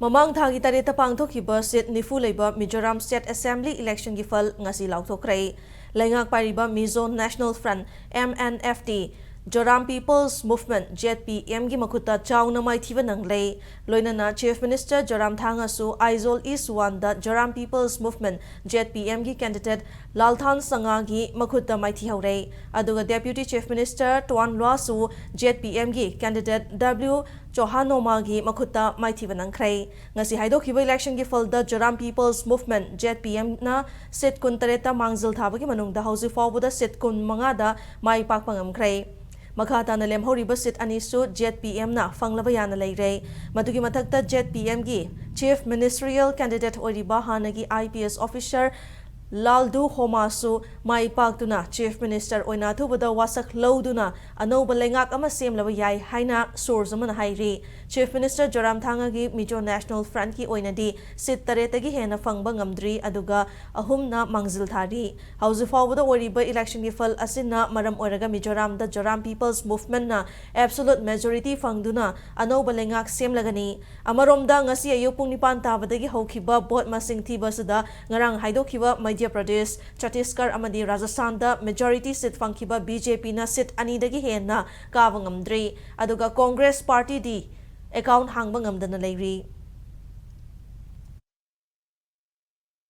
Mamang thagi tareta pangthokhiba seat nifu leiba Mizoram State Assembly election gi fal ngasi lauthokrai. Laingak pariba Mizo National Front MNFT Zoram People's Movement ZPM gi makuta chawna mai thiba nanglei. Loinana Chief Minister Zoramthanga su Aizol East 1 da Zoram People's Movement ZPM gi candidate Lalthan Sanga gi makuta mai thi haurei. Aduga Deputy Chief Minister Tuan Lwa su ZPM gi candidate W Chohanoma gi makuta mai thiba nangkrai. Ngasi haidokhiba election gi falda Zoram People's Movement ZPM na set kun tareta mangzil thaba gi manungda hausi fawbuda set kun manga da mai pak pangamkrai. Makata na lemhoriba sit anisu ZPM na fanglaba yana leirei. Madugi matakta ZPM gi Chief Ministerial Candidate Oriba Hanagi IPS Officer Laldu Homasu mai paktuna Chief Minister oina thubada wasak loduna anoba lengak ama semlaba yai haina source amana hairi. Chief Minister Zoramthanga gi Mizo National Front ki oina di sit taretagi hena fangba ngamdri aduga ahumna mangzil thari. Hausi fawbada oriba election gi fal asinna maram oiraga Mizoram da Zoram People's Movement na absolute majority fangduna anoba lengak semlagani. Amaromda ngasi ayu pung nipan tabadagi hokhiba bot masing thiba sada ngarang haidokhiba Madhya Pradesh, Chhattisgarh amadi Rajasthan da majority seat fangkiba BJP na seat anidagi henna kawa ngamdri aduga Congress Party di account hangba ngamdana leiri.